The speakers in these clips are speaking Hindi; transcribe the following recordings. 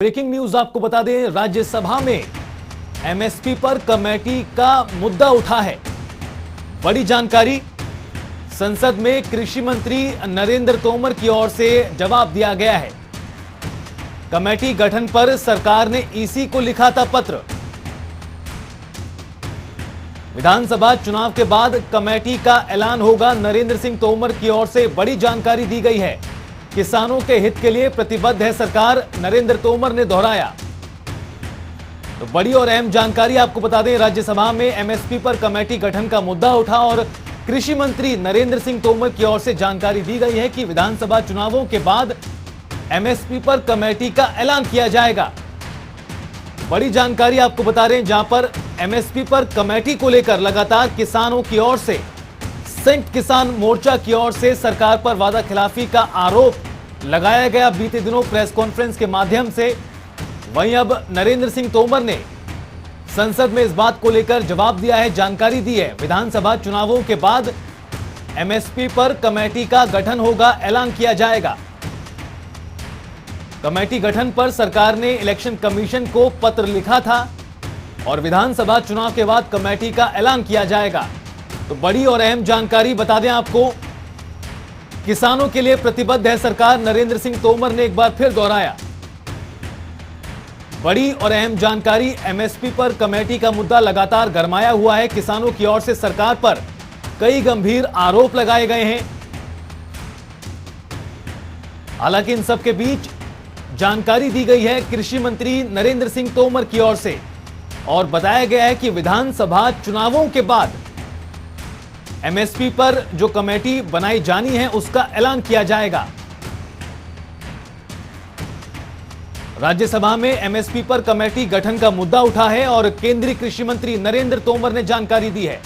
ब्रेकिंग न्यूज आपको बता दें, राज्यसभा में एमएसपी पर कमेटी का मुद्दा उठा है। बड़ी जानकारी, संसद में कृषि मंत्री नरेंद्र तोमर की ओर से जवाब दिया गया है। कमेटी गठन पर सरकार ने ईसी को लिखा था पत्र। विधानसभा चुनाव के बाद कमेटी का ऐलान होगा। नरेंद्र सिंह तोमर की ओर से बड़ी जानकारी दी गई है। किसानों के हित के लिए प्रतिबद्ध है सरकार, नरेंद्र तोमर ने दोहराया। तो बड़ी और अहम जानकारी आपको बता दें, राज्यसभा में एमएसपी पर कमेटी गठन का मुद्दा उठा और कृषि मंत्री नरेंद्र सिंह तोमर की ओर से जानकारी दी गई है कि विधानसभा चुनावों के बाद एमएसपी पर कमेटी का ऐलान किया जाएगा। बड़ी जानकारी आपको बता रहे हैं, जहां पर एमएसपी पर कमेटी को लेकर लगातार किसानों की ओर से, संयुक्त किसान मोर्चा की ओर से सरकार पर वादा खिलाफी का आरोप लगाया गया बीते दिनों प्रेस कॉन्फ्रेंस के माध्यम से। वहीं अब नरेंद्र सिंह तोमर ने संसद में इस बात को लेकर जवाब दिया है, जानकारी दी है। विधानसभा चुनावों के बाद एमएसपी पर कमेटी का गठन होगा, ऐलान किया जाएगा। कमेटी गठन पर सरकार ने इलेक्शन कमीशन को पत्र लिखा था और विधानसभा चुनाव के बाद कमेटी का ऐलान किया जाएगा। तो बड़ी और अहम जानकारी बता दें आपको, किसानों के लिए प्रतिबद्ध है सरकार, नरेंद्र सिंह तोमर ने एक बार फिर दोहराया। बड़ी और अहम जानकारी, एमएसपी पर कमेटी का मुद्दा लगातार गरमाया हुआ है। किसानों की ओर से सरकार पर कई गंभीर आरोप लगाए गए हैं। हालांकि इन सब के बीच जानकारी दी गई है कृषि मंत्री नरेंद्र सिंह तोमर की ओर से और बताया गया है कि विधानसभा चुनावों के बाद एमएसपी पर जो कमेटी बनाई जानी है उसका ऐलान किया जाएगा। राज्यसभा में एमएसपी पर कमेटी गठन का मुद्दा उठा है और केंद्रीय कृषि मंत्री नरेंद्र तोमर ने जानकारी दी है।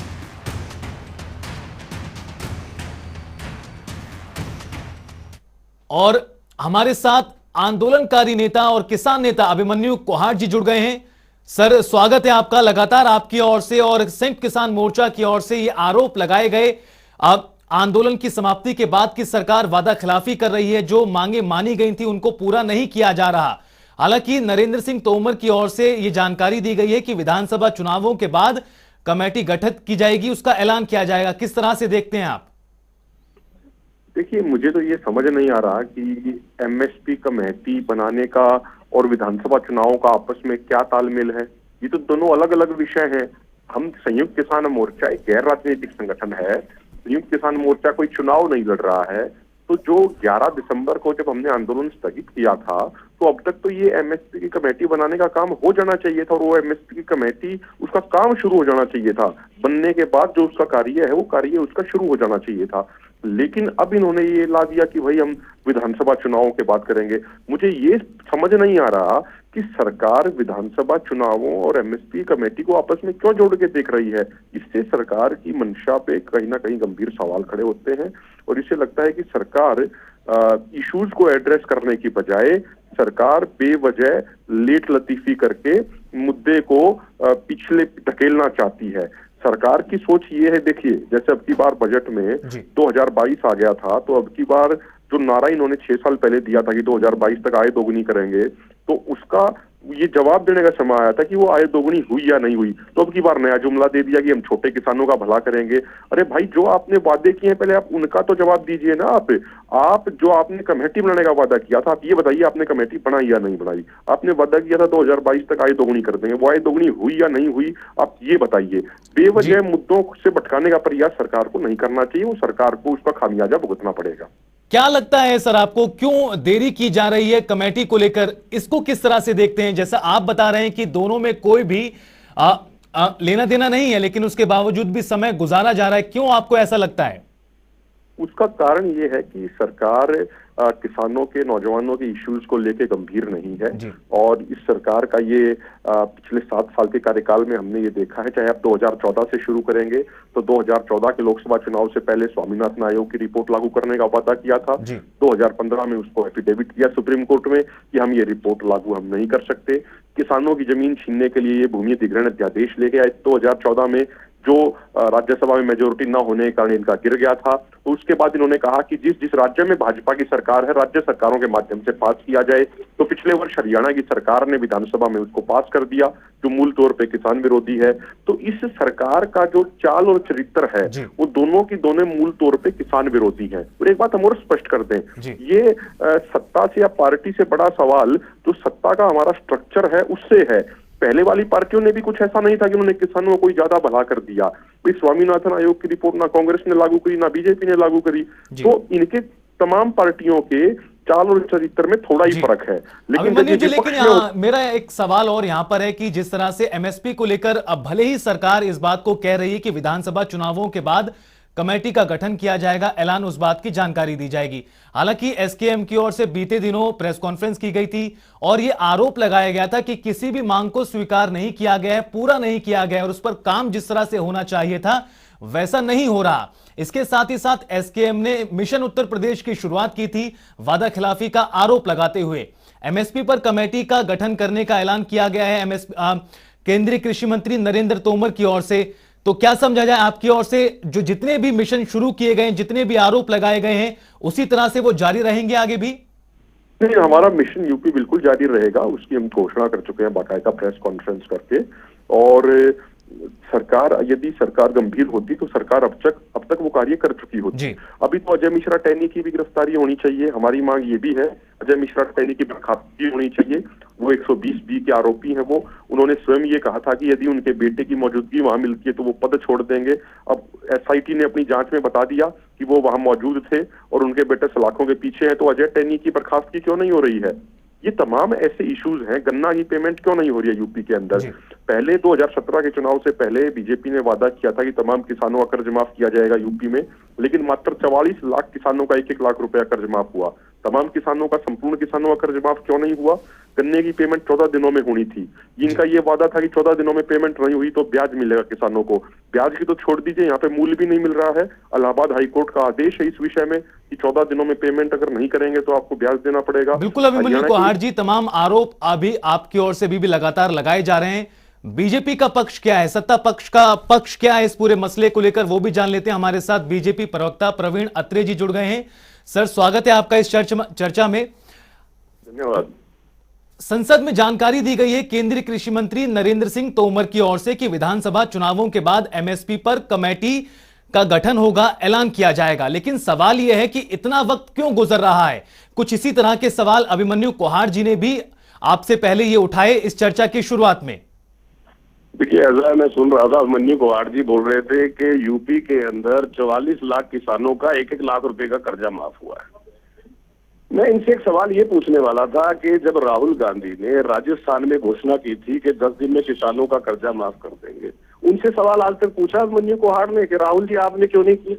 और हमारे साथ आंदोलनकारी नेता और किसान नेता अभिमन्यु कोहाट जी जुड़ गए हैं। सर, स्वागत है आपका। लगातार आपकी ओर से और संयुक्त किसान मोर्चा की ओर से ये आरोप लगाए गए, अब आंदोलन की समाप्ति के बाद की सरकार वादा खिलाफी कर रही है, जो मांगे मानी गई थी उनको पूरा नहीं किया जा रहा। हालांकि नरेंद्र सिंह तोमर की ओर से ये जानकारी दी गई है कि विधानसभा चुनावों के बाद कमेटी गठित की जाएगी, उसका ऐलान किया जाएगा। किस तरह से देखते हैं आप? देखिए, मुझे तो ये समझ नहीं आ रहा कि एमएसपी कमेटी बनाने का और विधानसभा चुनावों का आपस में क्या तालमेल है। ये तो दोनों अलग अलग विषय हैं। हम संयुक्त किसान मोर्चा एक गैर राजनीतिक संगठन है। संयुक्त किसान मोर्चा कोई चुनाव नहीं लड़ रहा है। तो जो 11 दिसंबर को जब हमने आंदोलन स्थगित किया था, तो अब तक तो ये एमएसपी की कमेटी बनाने का काम हो जाना चाहिए था और वो एमएसपी की कमेटी, उसका काम शुरू हो जाना चाहिए था। बनने के बाद जो उसका कार्य है, वो कार्य उसका शुरू हो जाना चाहिए था। लेकिन अब इन्होंने ये ला दिया कि भाई हम विधानसभा चुनावों के बाद करेंगे। मुझे ये समझ नहीं आ रहा कि सरकार विधानसभा चुनावों और एमएसपी कमेटी को आपस में क्यों जोड़ के देख रही है। इससे सरकार की मंशा पे कहीं ना कहीं गंभीर सवाल खड़े होते हैं और इससे लगता है कि सरकार इश्यूज को एड्रेस करने की बजाय सरकार बेवजह लेट लतीफी करके मुद्दे को पिछले धकेलना चाहती है। सरकार की सोच ये है, देखिए, जैसे अब की बार बजट में 2022 आ गया था, तो अब की बार जो नारा इन्होंने 6 साल पहले दिया था कि 2022 तक आय दोगुनी करेंगे, तो उसका ये जवाब देने का समय आया था कि वो आय दोगुनी हुई या नहीं हुई। तो अब की बार नया जुमला दे दिया कि हम छोटे किसानों का भला करेंगे। अरे भाई, जो आपने वादे किए हैं पहले आप उनका तो जवाब दीजिए ना। आप जो आपने कमेटी बनाने का वादा किया था, आप ये बताइए आपने कमेटी बनाई या नहीं बनाई। आपने वादा किया था 2022 तक आय दोगुनी कर देंगे, वो आय दोगुनी हुई या नहीं हुई, आप ये बताइए। बेवजह मुद्दों से भटकाने का प्रयास सरकार को नहीं करना चाहिए, वो सरकार को उसका खामियाजा भुगतना पड़ेगा। क्या लगता है सर आपको, क्यों देरी की जा रही है कमेटी को लेकर? इसको किस तरह से देखते हैं? जैसा आप बता रहे हैं कि दोनों में कोई भी लेना देना नहीं है, लेकिन उसके बावजूद भी समय गुजारा जा रहा है, क्यों आपको ऐसा लगता है? उसका कारण ये है कि सरकार किसानों के, नौजवानों के इश्यूज को लेके गंभीर नहीं है और इस सरकार का ये पिछले 7 साल के कार्यकाल में हमने ये देखा है। चाहे आप 2014 से शुरू करेंगे तो 2014 के लोकसभा चुनाव से पहले स्वामीनाथन आयोग की रिपोर्ट लागू करने का वादा किया था। 2015 में उसको एफिडेविट किया सुप्रीम कोर्ट में कि हम ये रिपोर्ट लागू हम नहीं कर सकते। किसानों की जमीन छीनने के लिए ये भूमि अधिग्रहण अध्यादेश लेके आए 2014 में, जो राज्यसभा में मेजोरिटी न होने के कारण इनका गिर गया था। तो उसके बाद इन्होंने कहा कि जिस जिस राज्य में भाजपा की सरकार है, राज्य सरकारों के माध्यम से पास किया जाए। तो पिछले वर्ष हरियाणा की सरकार ने विधानसभा में उसको पास कर दिया, जो मूल तौर पे किसान विरोधी है। तो इस सरकार का जो चाल और चरित्र है, वो दोनों की दोनों मूल तौर पे किसान विरोधी है। और एक बात हम और स्पष्ट कर दें, ये सत्ता से या पार्टी से बड़ा सवाल जो सत्ता का हमारा स्ट्रक्चर है उससे है। पहले वाली पार्टियों ने भी कुछ ऐसा नहीं था कि उन्होंने किसानों को कोई ज्यादा भला कर दिया। कोई स्वामीनाथन आयोग की रिपोर्ट ना कांग्रेस ने लागू करी, ना बीजेपी ने लागू करी। तो इनके तमाम पार्टियों के चाल और चरित्र में थोड़ा ही फर्क है। लेकिन यहाँ मेरा एक सवाल और यहाँ पर है कि जिस तरह से एमएसपी को लेकर अब भले ही सरकार इस बात को कह रही है कि विधानसभा चुनावों के बाद कमेटी का गठन किया जाएगा, ऐलान उस बात की जानकारी दी जाएगी। हालांकि एसकेएम की ओर से बीते दिनों प्रेस कॉन्फ्रेंस की गई थी और यह आरोप लगाया गया था कि किसी भी मांग को स्वीकार नहीं किया गया है, पूरा नहीं किया गया और उस पर काम जिस तरह से होना चाहिए था वैसा नहीं हो रहा। इसके साथ ही साथ एसकेएम ने मिशन उत्तर प्रदेश की शुरुआत की थी वादा खिलाफी का आरोप लगाते हुए। एमएसपी पर कमेटी का गठन करने का ऐलान किया गया है केंद्रीय कृषि मंत्री नरेंद्र तोमर की ओर से। तो क्या समझा जाए आपकी ओर से, जो जितने भी मिशन शुरू किए गए हैं, जितने भी आरोप लगाए गए हैं, उसी तरह से वो जारी रहेंगे आगे भी? नहीं, हमारा मिशन यूपी बिल्कुल जारी रहेगा। उसकी हम घोषणा कर चुके हैं बाकायदा प्रेस कॉन्फ्रेंस करके। और सरकार, यदि सरकार गंभीर होती तो सरकार अब तक वो कार्य कर चुकी होती। अभी तो अजय मिश्रा टैनी की भी गिरफ्तारी होनी चाहिए। हमारी मांग ये भी है अजय मिश्रा टैनी की बर्खास्तगी होनी चाहिए। वो 120B के आरोपी हैं। वो उन्होंने स्वयं ये कहा था कि यदि उनके बेटे की मौजूदगी वहां मिलती है तो वो पद छोड़ देंगे। अब एसआईटी ने अपनी जांच में बता दिया कि वो वहां मौजूद थे और उनके बेटे सलाखों के पीछे है। तो अजय टैनी की बर्खास्तगी क्यों नहीं हो रही है? ये तमाम ऐसे इश्यूज हैं। गन्ना की पेमेंट क्यों नहीं हो रही है यूपी के अंदर? पहले 2017 के चुनाव से पहले बीजेपी ने वादा किया था कि तमाम किसानों का कर्ज माफ किया जाएगा यूपी में, लेकिन मात्र 44 लाख किसानों का 1-1 लाख रुपया कर्ज माफ हुआ। तमाम किसानों का, संपूर्ण किसानों का कर्ज माफ क्यों नहीं हुआ? गन्ने की पेमेंट 14 दिनों में होनी थी। इनका ये वादा था कि 14 दिनों में पेमेंट नहीं हुई तो ब्याज मिलेगा किसानों को। ब्याज की तो छोड़ दीजिए, यहाँ पे मूल्य भी नहीं मिल रहा है। इलाहाबाद हाईकोर्ट का आदेश है इस विषय में कि 14 दिनों में पेमेंट अगर नहीं करेंगे तो आपको ब्याज देना पड़ेगा। बिल्कुल अभिमन्यु कोहाड़ जी, तमाम आरोप अभी आपकी ओर से भी लगातार लगाए जा रहे हैं। बीजेपी का पक्ष क्या है, सत्ता पक्ष का पक्ष क्या है इस पूरे मसले को लेकर, वो भी जान लेते हैं। हमारे साथ बीजेपी प्रवक्ता प्रवीण अत्रे जी जुड़ गए हैं। सर, स्वागत है आपका इस चर्चा में। धन्यवाद। संसद में जानकारी दी गई है केंद्रीय कृषि मंत्री नरेंद्र सिंह तोमर की ओर से कि विधानसभा चुनावों के बाद एमएसपी पर कमेटी का गठन होगा, ऐलान किया जाएगा। लेकिन सवाल यह है कि इतना वक्त क्यों गुजर रहा है? कुछ इसी तरह के सवाल अभिमन्यु कोहाड़ जी ने भी आपसे पहले ये उठाए इस चर्चा की शुरुआत में। देखिए, ऐसा मैं सुन रहा था, अभिमन्यु कोहाड़ जी बोल रहे थे कि यूपी के अंदर 44 लाख किसानों का 1-1 लाख रुपए का कर्जा माफ हुआ है। मैं इनसे एक सवाल ये पूछने वाला था कि जब राहुल गांधी ने राजस्थान में घोषणा की थी कि 10 दिन में किसानों का कर्जा माफ कर देंगे, उनसे सवाल आज तक पूछा अभिमन्यु कोहाड़ ने कि राहुल जी आपने क्यों नहीं किया?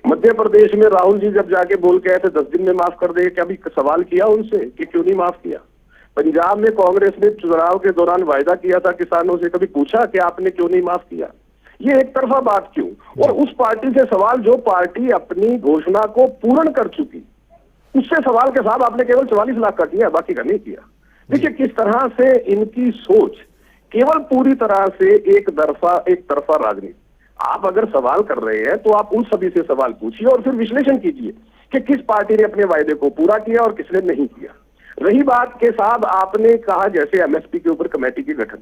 मध्य प्रदेश में राहुल जी जब जाके बोल के आए थे 10 दिन में माफ कर देंगे, कभी सवाल किया उनसे कि क्यों नहीं माफ किया? पंजाब में कांग्रेस ने चुनाव के दौरान वायदा किया था किसानों से, कभी पूछा कि आपने क्यों नहीं माफ किया? ये एक तरफा बात क्यों? और उस पार्टी से सवाल जो पार्टी अपनी घोषणा को पूर्ण कर चुकी, उससे सवाल के साथ आपने केवल 44 लाख का किया, बाकी का नहीं किया। देखिए किस तरह से इनकी सोच केवल पूरी तरह से एक तरफा राजनीति। आप अगर सवाल कर रहे हैं तो आप उन सभी से सवाल पूछिए और फिर विश्लेषण कीजिए कि किस पार्टी ने अपने वायदे को पूरा किया और किसने नहीं किया। रही बात के साथ आपने कहा जैसे एमएसपी के ऊपर कमेटी के गठन,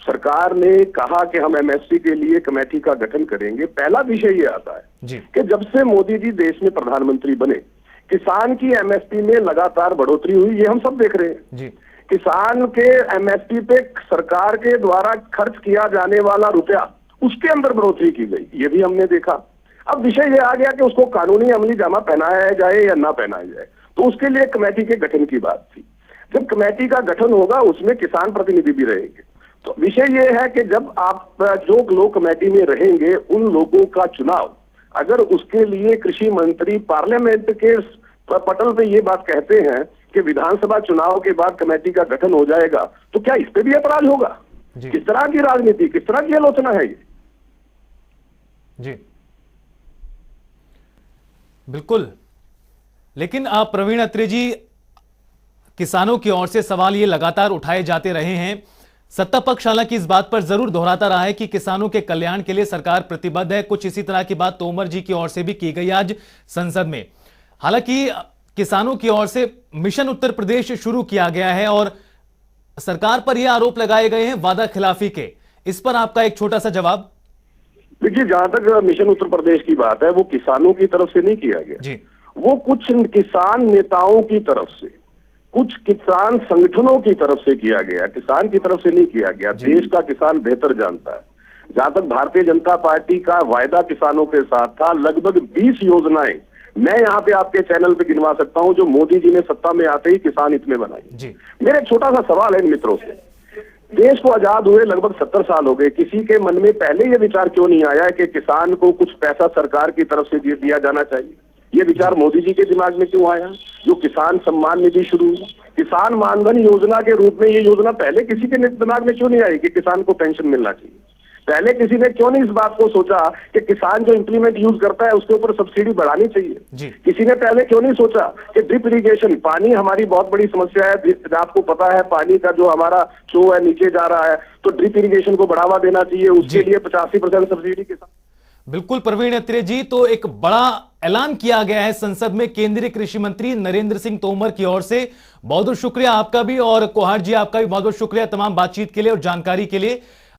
सरकार ने कहा कि हम एमएसपी के लिए कमेटी का गठन करेंगे। पहला विषय ये आता है कि जब से मोदी जी देश में प्रधानमंत्री बने, किसान की एमएसपी में लगातार बढ़ोतरी हुई, ये हम सब देख रहे हैं। किसान के एमएसपी पे सरकार के द्वारा खर्च किया जाने वाला रुपया, उसके अंदर बढ़ोतरी की गई, ये भी हमने देखा। अब विषय ये आ गया कि उसको कानूनी अमली जामा पहनाया जाए या ना पहनाया जाए, तो उसके लिए कमेटी के गठन की बात थी। जब कमेटी का गठन होगा उसमें किसान प्रतिनिधि भी रहेंगे। तो विषय ये है कि जब आप जो लोग कमेटी में रहेंगे उन लोगों का चुनाव, अगर उसके लिए कृषि मंत्री पार्लियामेंट के पटल पे ये बात कहते हैं कि विधानसभा चुनाव के बाद कमेटी का गठन हो जाएगा, तो क्या इस पे भी ऐतराज होगा? किस तरह की राजनीति, किस तरह की आलोचना है ये? जी बिल्कुल। लेकिन आप प्रवीण अत्रे जी, किसानों की ओर से सवाल ये लगातार उठाए जाते रहे हैं। सत्ता पक्ष हालांकि इस बात पर जरूर दोहराता रहा है कि किसानों के कल्याण के लिए सरकार प्रतिबद्ध है। कुछ इसी तरह की बात तोमर जी की ओर से भी की गई आज संसद में। हालांकि किसानों की ओर से मिशन उत्तर प्रदेश शुरू किया गया है और सरकार पर यह आरोप लगाए गए हैं वादा खिलाफी के। इस पर आपका एक छोटा सा जवाब। देखिए, जहां तक मिशन उत्तर प्रदेश की बात है, वो किसानों की तरफ से नहीं किया गया जी। वो कुछ किसान नेताओं की तरफ से, कुछ किसान संगठनों की तरफ से किया गया, किसान की तरफ से नहीं किया गया। देश का किसान बेहतर जानता है। जहां तक भारतीय जनता पार्टी का वायदा किसानों के साथ था, लगभग 20 योजनाएं मैं यहाँ पे आपके चैनल पे गिनवा सकता हूँ जो मोदी जी ने सत्ता में आते ही किसान हित में बनाई। मेरा एक छोटा सा सवाल है इन मित्रों से, देश को आजाद हुए लगभग 70 साल हो गए, किसी के मन में पहले ये विचार क्यों नहीं आया कि किसान को कुछ पैसा सरकार की तरफ से दिया जाना चाहिए? ये विचार मोदी जी के दिमाग में क्यों आया? जो किसान सम्मान निधि शुरू हुई, किसान मानधन योजना के रूप में, ये योजना पहले किसी के दिमाग में क्यों नहीं आई कि किसान को पेंशन मिलना चाहिए? पहले किसी ने क्यों नहीं इस बात को सोचा कि किसान जो इंप्लीमेंट यूज करता है उसके ऊपर सब्सिडी बढ़ानी चाहिए? किसी ने पहले क्यों नहीं सोचा कि ड्रिप इरिगेशन, पानी हमारी बहुत बड़ी समस्या है, आपको पता है पानी का जो हमारा फ्लो है नीचे जा रहा है, तो ड्रिप इरिगेशन को बढ़ावा देना चाहिए, उसके लिए 85% सब्सिडी किसान। बिल्कुल प्रवीण अत्रे जी, तो एक बड़ा ऐलान किया गया है संसद में केंद्रीय कृषि मंत्री नरेंद्र सिंह तोमर की ओर से। बहुत बहुत शुक्रिया आपका भी, और कोहाट जी आपका भी बहुत बहुत शुक्रिया तमाम बातचीत के लिए और जानकारी के लिए।